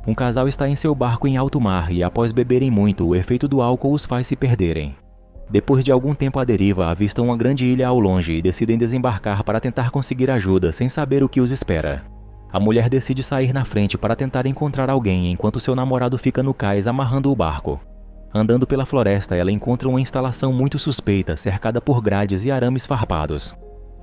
Um casal está em seu barco em alto mar e, após beberem muito, o efeito do álcool os faz se perderem. Depois de algum tempo à deriva, avistam uma grande ilha ao longe e decidem desembarcar para tentar conseguir ajuda sem saber o que os espera. A mulher decide sair na frente para tentar encontrar alguém enquanto seu namorado fica no cais amarrando o barco. Andando pela floresta, ela encontra uma instalação muito suspeita, cercada por grades e arames farpados.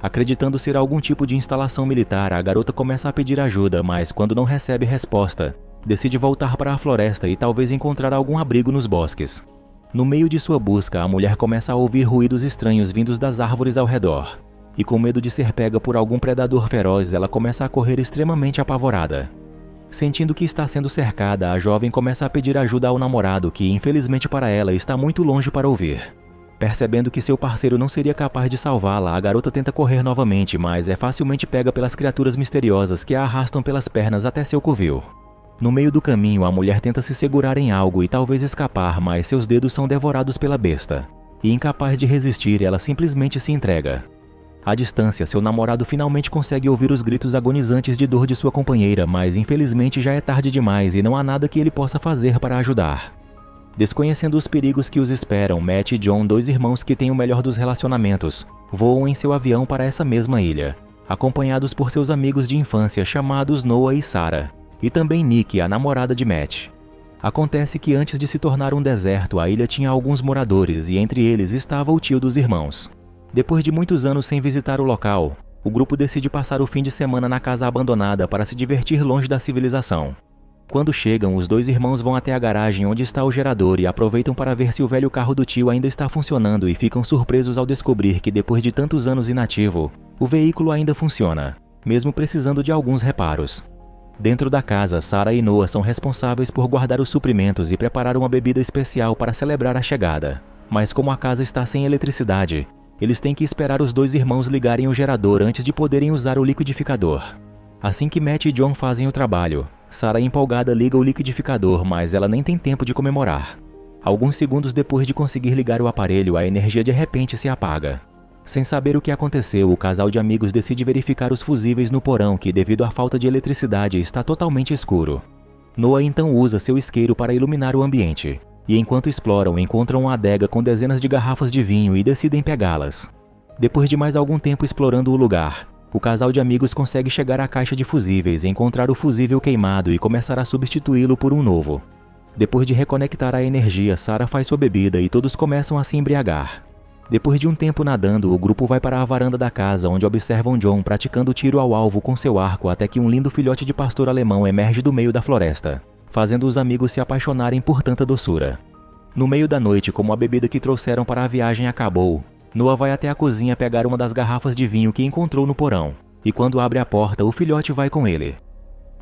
Acreditando ser algum tipo de instalação militar, a garota começa a pedir ajuda, mas quando não recebe resposta, decide voltar para a floresta e talvez encontrar algum abrigo nos bosques. No meio de sua busca, a mulher começa a ouvir ruídos estranhos vindos das árvores ao redor. E com medo de ser pega por algum predador feroz, ela começa a correr extremamente apavorada. Sentindo que está sendo cercada, a jovem começa a pedir ajuda ao namorado, que infelizmente para ela está muito longe para ouvir. Percebendo que seu parceiro não seria capaz de salvá-la, a garota tenta correr novamente, mas é facilmente pega pelas criaturas misteriosas que a arrastam pelas pernas até seu covil. No meio do caminho, a mulher tenta se segurar em algo e talvez escapar, mas seus dedos são devorados pela besta. E incapaz de resistir, ela simplesmente se entrega. À distância, seu namorado finalmente consegue ouvir os gritos agonizantes de dor de sua companheira, mas infelizmente já é tarde demais e não há nada que ele possa fazer para ajudar. Desconhecendo os perigos que os esperam, Matt e John, dois irmãos que têm o melhor dos relacionamentos, voam em seu avião para essa mesma ilha, acompanhados por seus amigos de infância chamados Noah e Sarah, e também Nick, a namorada de Matt. Acontece que antes de se tornar um deserto, a ilha tinha alguns moradores e entre eles estava o tio dos irmãos. Depois de muitos anos sem visitar o local, o grupo decide passar o fim de semana na casa abandonada para se divertir longe da civilização. Quando chegam, os dois irmãos vão até a garagem onde está o gerador e aproveitam para ver se o velho carro do tio ainda está funcionando e ficam surpresos ao descobrir que depois de tantos anos inativo, o veículo ainda funciona, mesmo precisando de alguns reparos. Dentro da casa, Sarah e Noah são responsáveis por guardar os suprimentos e preparar uma bebida especial para celebrar a chegada. Mas como a casa está sem eletricidade, eles têm que esperar os dois irmãos ligarem o gerador antes de poderem usar o liquidificador. Assim que Matt e John fazem o trabalho, Sarah empolgada liga o liquidificador, mas ela nem tem tempo de comemorar. Alguns segundos depois de conseguir ligar o aparelho, a energia de repente se apaga. Sem saber o que aconteceu, o casal de amigos decide verificar os fusíveis no porão que, devido à falta de eletricidade, está totalmente escuro. Noah então usa seu isqueiro para iluminar o ambiente, e enquanto exploram, encontram uma adega com dezenas de garrafas de vinho e decidem pegá-las. Depois de mais algum tempo explorando o lugar, o casal de amigos consegue chegar à caixa de fusíveis, encontrar o fusível queimado e começar a substituí-lo por um novo. Depois de reconectar a energia, Sarah faz sua bebida e todos começam a se embriagar. Depois de um tempo nadando, o grupo vai para a varanda da casa, onde observam John praticando tiro ao alvo com seu arco até que um lindo filhote de pastor alemão emerge do meio da floresta, fazendo os amigos se apaixonarem por tanta doçura. No meio da noite, como a bebida que trouxeram para a viagem acabou, Noah vai até a cozinha pegar uma das garrafas de vinho que encontrou no porão, e quando abre a porta, o filhote vai com ele.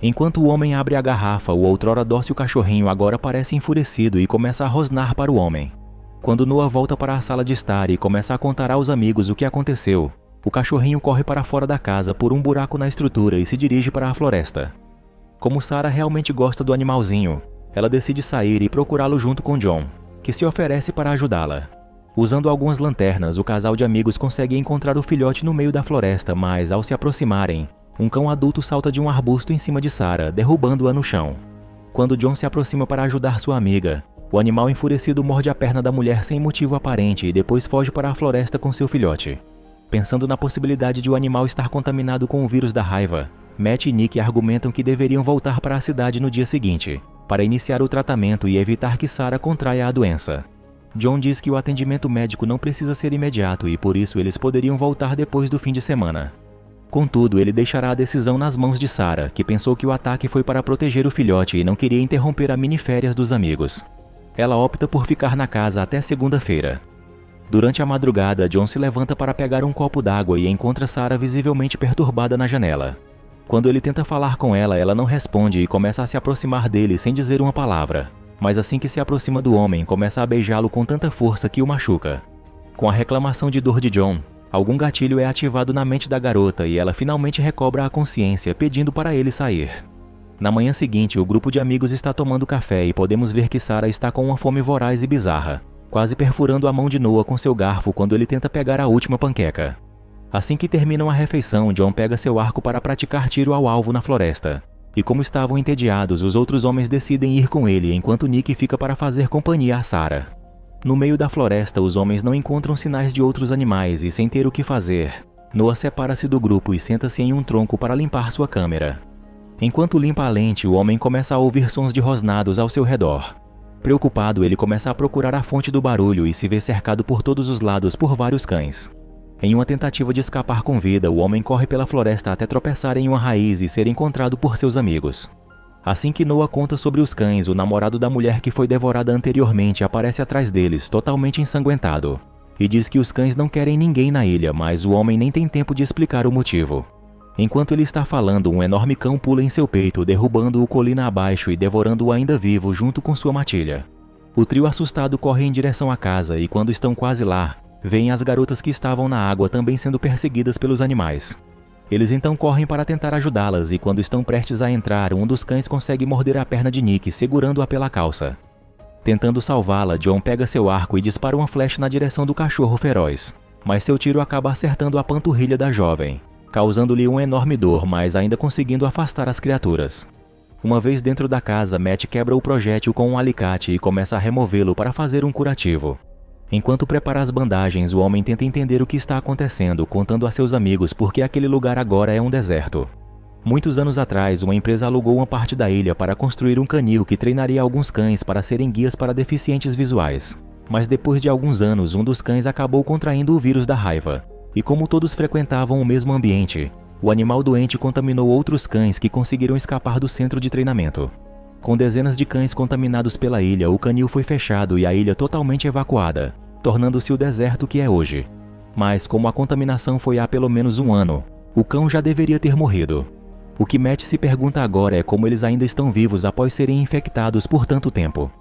Enquanto o homem abre a garrafa, o outrora dócil cachorrinho agora parece enfurecido e começa a rosnar para o homem. Quando Noah volta para a sala de estar e começa a contar aos amigos o que aconteceu, o cachorrinho corre para fora da casa por um buraco na estrutura e se dirige para a floresta. Como Sarah realmente gosta do animalzinho, ela decide sair e procurá-lo junto com John, que se oferece para ajudá-la. Usando algumas lanternas, o casal de amigos consegue encontrar o filhote no meio da floresta, mas ao se aproximarem, um cão adulto salta de um arbusto em cima de Sarah, derrubando-a no chão. Quando John se aproxima para ajudar sua amiga, o animal enfurecido morde a perna da mulher sem motivo aparente e depois foge para a floresta com seu filhote. Pensando na possibilidade de o animal estar contaminado com o vírus da raiva, Matt e Nick argumentam que deveriam voltar para a cidade no dia seguinte, para iniciar o tratamento e evitar que Sarah contraia a doença. John diz que o atendimento médico não precisa ser imediato e por isso eles poderiam voltar depois do fim de semana. Contudo, ele deixará a decisão nas mãos de Sarah, que pensou que o ataque foi para proteger o filhote e não queria interromper a mini-férias dos amigos. Ela opta por ficar na casa até segunda-feira. Durante a madrugada, John se levanta para pegar um copo d'água e encontra Sarah visivelmente perturbada na janela. Quando ele tenta falar com ela, ela não responde e começa a se aproximar dele sem dizer uma palavra. Mas assim que se aproxima do homem, começa a beijá-lo com tanta força que o machuca. Com a reclamação de dor de John, algum gatilho é ativado na mente da garota e ela finalmente recobra a consciência, pedindo para ele sair. Na manhã seguinte, o grupo de amigos está tomando café e podemos ver que Sarah está com uma fome voraz e bizarra, quase perfurando a mão de Noah com seu garfo quando ele tenta pegar a última panqueca. Assim que terminam a refeição, John pega seu arco para praticar tiro ao alvo na floresta. E como estavam entediados, os outros homens decidem ir com ele, enquanto Nick fica para fazer companhia a Sarah. No meio da floresta, os homens não encontram sinais de outros animais e, sem ter o que fazer, Noah separa-se do grupo e senta-se em um tronco para limpar sua câmera. Enquanto limpa a lente, o homem começa a ouvir sons de rosnados ao seu redor. Preocupado, ele começa a procurar a fonte do barulho e se vê cercado por todos os lados por vários cães. Em uma tentativa de escapar com vida, o homem corre pela floresta até tropeçar em uma raiz e ser encontrado por seus amigos. Assim que Noah conta sobre os cães, o namorado da mulher que foi devorada anteriormente aparece atrás deles, totalmente ensanguentado, e diz que os cães não querem ninguém na ilha, mas o homem nem tem tempo de explicar o motivo. Enquanto ele está falando, um enorme cão pula em seu peito, derrubando-o colina abaixo e devorando-o ainda vivo junto com sua matilha. O trio assustado corre em direção à casa e, quando estão quase lá, veem as garotas que estavam na água também sendo perseguidas pelos animais. Eles então correm para tentar ajudá-las e, quando estão prestes a entrar, um dos cães consegue morder a perna de Nick, segurando-a pela calça. Tentando salvá-la, John pega seu arco e dispara uma flecha na direção do cachorro feroz, mas seu tiro acaba acertando a panturrilha da jovem, causando-lhe uma enorme dor, mas ainda conseguindo afastar as criaturas. Uma vez dentro da casa, Matt quebra o projétil com um alicate e começa a removê-lo para fazer um curativo. Enquanto prepara as bandagens, o homem tenta entender o que está acontecendo, contando a seus amigos porque aquele lugar agora é um deserto. Muitos anos atrás, uma empresa alugou uma parte da ilha para construir um canil que treinaria alguns cães para serem guias para deficientes visuais. Mas depois de alguns anos, um dos cães acabou contraindo o vírus da raiva. E como todos frequentavam o mesmo ambiente, o animal doente contaminou outros cães que conseguiram escapar do centro de treinamento. Com dezenas de cães contaminados pela ilha, o canil foi fechado e a ilha totalmente evacuada, tornando-se o deserto que é hoje. Mas como a contaminação foi há pelo menos um ano, o cão já deveria ter morrido. O que Matt se pergunta agora é como eles ainda estão vivos após serem infectados por tanto tempo.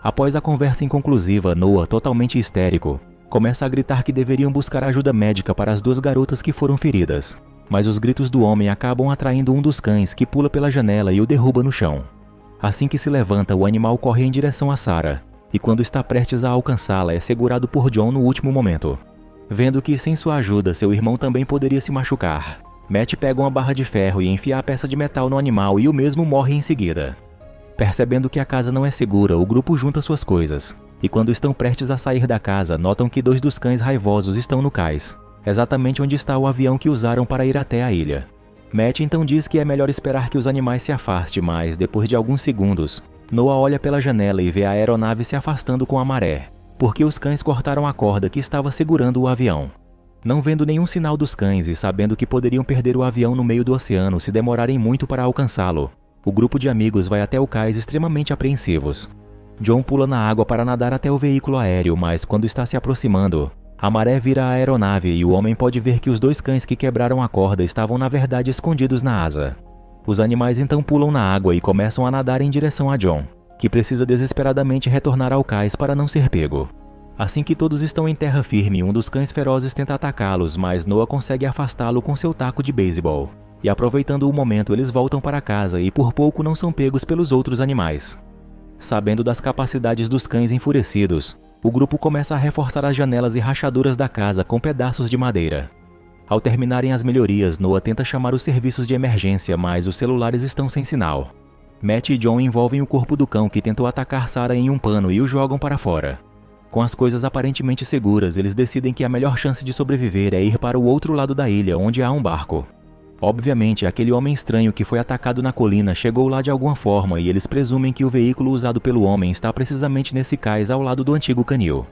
Após a conversa inconclusiva, Noah, totalmente histérico, começa a gritar que deveriam buscar ajuda médica para as duas garotas que foram feridas. Mas os gritos do homem acabam atraindo um dos cães, que pula pela janela e o derruba no chão. Assim que se levanta, o animal corre em direção a Sarah, e quando está prestes a alcançá-la, é segurado por John no último momento. Vendo que, sem sua ajuda, seu irmão também poderia se machucar, Matt pega uma barra de ferro e enfia a peça de metal no animal e o mesmo morre em seguida. Percebendo que a casa não é segura, o grupo junta suas coisas, e quando estão prestes a sair da casa, notam que 2 dos cães raivosos estão no cais, exatamente onde está o avião que usaram para ir até a ilha. Matt então diz que é melhor esperar que os animais se afastem, mas, depois de alguns segundos, Noah olha pela janela e vê a aeronave se afastando com a maré, porque os cães cortaram a corda que estava segurando o avião. Não vendo nenhum sinal dos cães e sabendo que poderiam perder o avião no meio do oceano se demorarem muito para alcançá-lo, o grupo de amigos vai até o cais extremamente apreensivos. John pula na água para nadar até o veículo aéreo, mas quando está se aproximando, a maré vira a aeronave e o homem pode ver que os 2 cães que quebraram a corda estavam na verdade escondidos na asa. Os animais então pulam na água e começam a nadar em direção a John, que precisa desesperadamente retornar ao cais para não ser pego. Assim que todos estão em terra firme, um dos cães ferozes tenta atacá-los, mas Noah consegue afastá-lo com seu taco de beisebol. E aproveitando o momento, eles voltam para casa e por pouco não são pegos pelos outros animais. Sabendo das capacidades dos cães enfurecidos, o grupo começa a reforçar as janelas e rachaduras da casa com pedaços de madeira. Ao terminarem as melhorias, Noah tenta chamar os serviços de emergência, mas os celulares estão sem sinal. Matt e John envolvem o corpo do cão que tentou atacar Sarah em um pano e o jogam para fora. Com as coisas aparentemente seguras, eles decidem que a melhor chance de sobreviver é ir para o outro lado da ilha, onde há um barco. Obviamente, aquele homem estranho que foi atacado na colina chegou lá de alguma forma e eles presumem que o veículo usado pelo homem está precisamente nesse cais ao lado do antigo canil.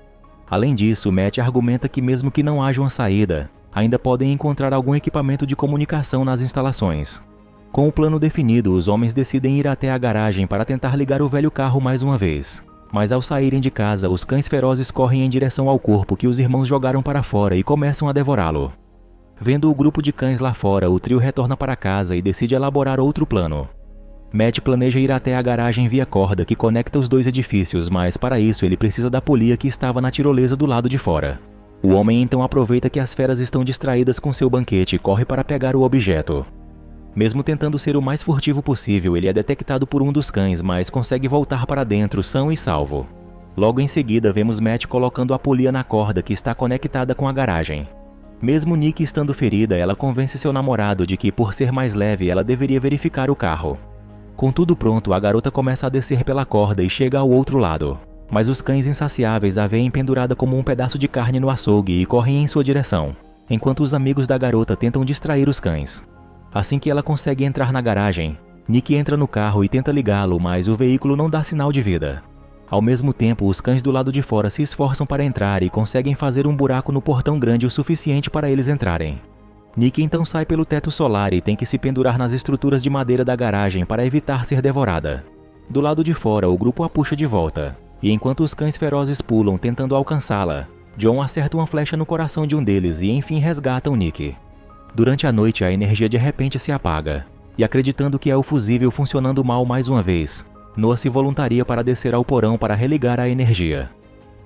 Além disso, Matt argumenta que mesmo que não haja uma saída, ainda podem encontrar algum equipamento de comunicação nas instalações. Com o plano definido, os homens decidem ir até a garagem para tentar ligar o velho carro mais uma vez. Mas ao saírem de casa, os cães ferozes correm em direção ao corpo que os irmãos jogaram para fora e começam a devorá-lo. Vendo o grupo de cães lá fora, o trio retorna para casa e decide elaborar outro plano. Matt planeja ir até a garagem via corda que conecta os 2 edifícios, mas para isso ele precisa da polia que estava na tirolesa do lado de fora. O homem então aproveita que as feras estão distraídas com seu banquete e corre para pegar o objeto. Mesmo tentando ser o mais furtivo possível, ele é detectado por um dos cães, mas consegue voltar para dentro são e salvo. Logo em seguida, vemos Matt colocando a polia na corda que está conectada com a garagem. Mesmo Nick estando ferida, ela convence seu namorado de que, por ser mais leve, ela deveria verificar o carro. Com tudo pronto, a garota começa a descer pela corda e chega ao outro lado. Mas os cães insaciáveis a veem pendurada como um pedaço de carne no açougue e correm em sua direção, enquanto os amigos da garota tentam distrair os cães. Assim que ela consegue entrar na garagem, Nick entra no carro e tenta ligá-lo, mas o veículo não dá sinal de vida. Ao mesmo tempo, os cães do lado de fora se esforçam para entrar e conseguem fazer um buraco no portão grande o suficiente para eles entrarem. Nick então sai pelo teto solar e tem que se pendurar nas estruturas de madeira da garagem para evitar ser devorada. Do lado de fora, o grupo a puxa de volta, e enquanto os cães ferozes pulam tentando alcançá-la, John acerta uma flecha no coração de um deles e enfim resgata o Nick. Durante a noite, a energia de repente se apaga, e acreditando que é o fusível funcionando mal mais uma vez, Noah se voluntaria para descer ao porão para religar a energia.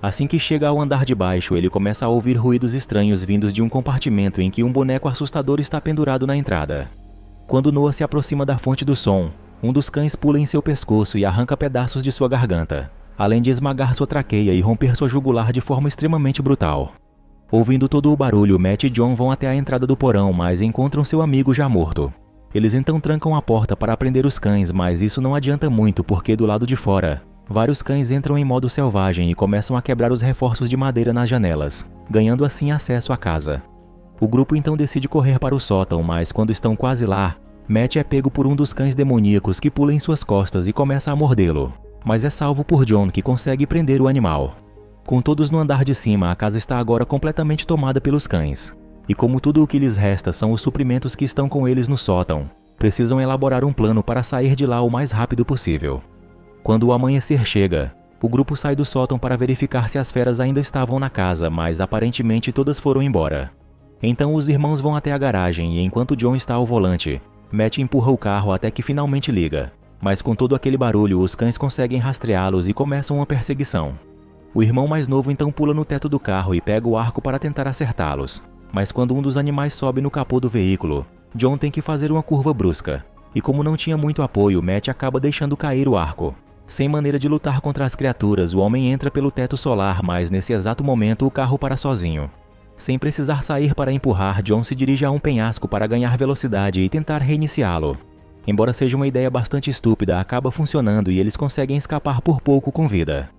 Assim que chega ao andar de baixo, ele começa a ouvir ruídos estranhos vindos de um compartimento em que um boneco assustador está pendurado na entrada. Quando Noah se aproxima da fonte do som, um dos cães pula em seu pescoço e arranca pedaços de sua garganta, além de esmagar sua traqueia e romper sua jugular de forma extremamente brutal. Ouvindo todo o barulho, Matt e John vão até a entrada do porão, mas encontram seu amigo já morto. Eles então trancam a porta para prender os cães, mas isso não adianta muito porque do lado de fora, vários cães entram em modo selvagem e começam a quebrar os reforços de madeira nas janelas, ganhando assim acesso à casa. O grupo então decide correr para o sótão, mas quando estão quase lá, Matt é pego por um dos cães demoníacos que pula em suas costas e começa a mordê-lo, mas é salvo por John, que consegue prender o animal. Com todos no andar de cima, a casa está agora completamente tomada pelos cães, e como tudo o que lhes resta são os suprimentos que estão com eles no sótão, precisam elaborar um plano para sair de lá o mais rápido possível. Quando o amanhecer chega, o grupo sai do sótão para verificar se as feras ainda estavam na casa, mas aparentemente todas foram embora. Então os irmãos vão até a garagem e enquanto John está ao volante, Matt empurra o carro até que finalmente liga. Mas com todo aquele barulho, os cães conseguem rastreá-los e começam uma perseguição. O irmão mais novo então pula no teto do carro e pega o arco para tentar acertá-los. Mas quando um dos animais sobe no capô do veículo, John tem que fazer uma curva brusca. E como não tinha muito apoio, Matt acaba deixando cair o arco. Sem maneira de lutar contra as criaturas, o homem entra pelo teto solar, mas nesse exato momento o carro para sozinho. Sem precisar sair para empurrar, John se dirige a um penhasco para ganhar velocidade e tentar reiniciá-lo. Embora seja uma ideia bastante estúpida, acaba funcionando e eles conseguem escapar por pouco com vida.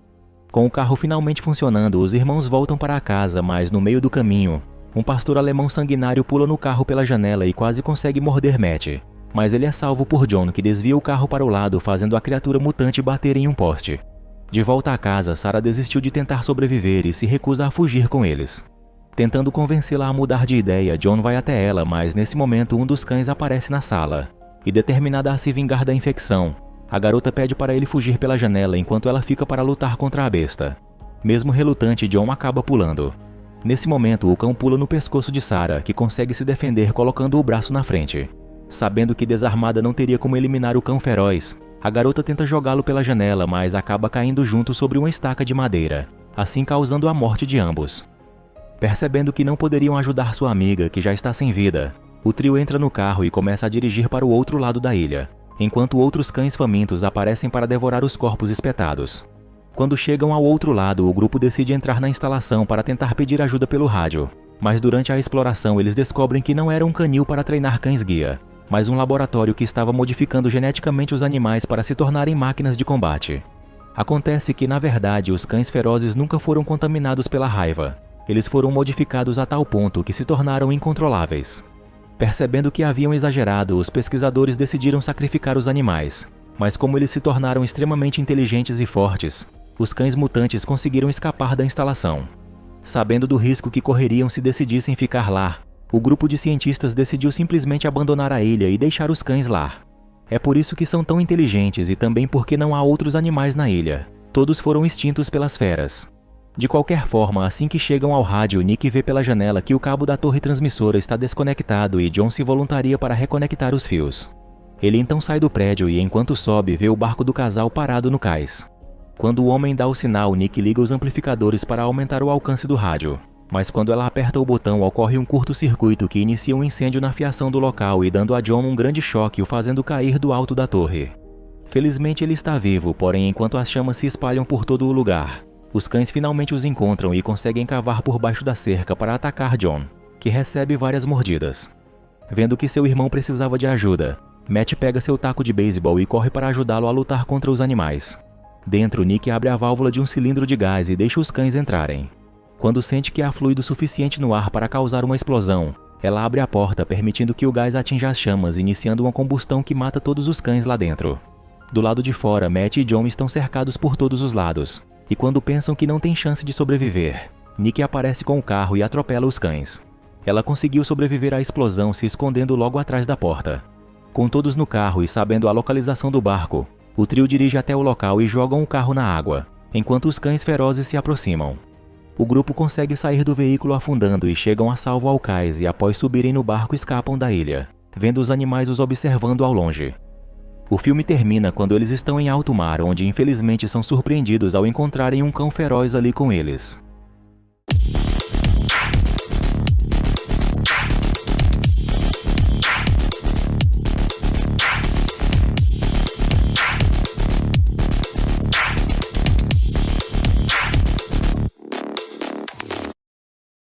Com o carro finalmente funcionando, os irmãos voltam para a casa, mas no meio do caminho, um pastor alemão sanguinário pula no carro pela janela e quase consegue morder Matt. Mas ele é salvo por John, que desvia o carro para o lado, fazendo a criatura mutante bater em um poste. De volta à casa, Sarah desistiu de tentar sobreviver e se recusa a fugir com eles. Tentando convencê-la a mudar de ideia, John vai até ela, mas nesse momento um dos cães aparece na sala. E determinada a se vingar da infecção, a garota pede para ele fugir pela janela enquanto ela fica para lutar contra a besta. Mesmo relutante, John acaba pulando. Nesse momento, o cão pula no pescoço de Sarah, que consegue se defender colocando o braço na frente. Sabendo que desarmada não teria como eliminar o cão feroz, a garota tenta jogá-lo pela janela, mas acaba caindo junto sobre uma estaca de madeira, assim causando a morte de ambos. Percebendo que não poderiam ajudar sua amiga, que já está sem vida, o trio entra no carro e começa a dirigir para o outro lado da ilha, enquanto outros cães famintos aparecem para devorar os corpos espetados. Quando chegam ao outro lado, o grupo decide entrar na instalação para tentar pedir ajuda pelo rádio, mas durante a exploração eles descobrem que não era um canil para treinar cães-guia, mas um laboratório que estava modificando geneticamente os animais para se tornarem máquinas de combate. Acontece que, na verdade, os cães ferozes nunca foram contaminados pela raiva. Eles foram modificados a tal ponto que se tornaram incontroláveis. Percebendo que haviam exagerado, os pesquisadores decidiram sacrificar os animais, mas como eles se tornaram extremamente inteligentes e fortes, os cães mutantes conseguiram escapar da instalação. Sabendo do risco que correriam se decidissem ficar lá, o grupo de cientistas decidiu simplesmente abandonar a ilha e deixar os cães lá. É por isso que são tão inteligentes e também porque não há outros animais na ilha. Todos foram extintos pelas feras. De qualquer forma, assim que chegam ao rádio, Nick vê pela janela que o cabo da torre transmissora está desconectado e John se voluntaria para reconectar os fios. Ele então sai do prédio e, enquanto sobe, vê o barco do casal parado no cais. Quando o homem dá o sinal, Nick liga os amplificadores para aumentar o alcance do rádio. Mas quando ela aperta o botão, ocorre um curto-circuito que inicia um incêndio na fiação do local e dando a John um grande choque, o fazendo cair do alto da torre. Felizmente ele está vivo, porém enquanto as chamas se espalham por todo o lugar, os cães finalmente os encontram e conseguem cavar por baixo da cerca para atacar John, que recebe várias mordidas. Vendo que seu irmão precisava de ajuda, Matt pega seu taco de beisebol e corre para ajudá-lo a lutar contra os animais. Dentro, Nick abre a válvula de um cilindro de gás e deixa os cães entrarem. Quando sente que há fluido suficiente no ar para causar uma explosão, ela abre a porta, permitindo que o gás atinja as chamas, iniciando uma combustão que mata todos os cães lá dentro. Do lado de fora, Matt e John estão cercados por todos os lados, e quando pensam que não tem chance de sobreviver, Nick aparece com o carro e atropela os cães. Ela conseguiu sobreviver à explosão se escondendo logo atrás da porta. Com todos no carro e sabendo a localização do barco, o trio dirige até o local e jogam o carro na água, enquanto os cães ferozes se aproximam. O grupo consegue sair do veículo afundando e chegam a salvo ao cais e após subirem no barco escapam da ilha, vendo os animais os observando ao longe. O filme termina quando eles estão em alto mar, onde infelizmente são surpreendidos ao encontrarem um cão feroz ali com eles.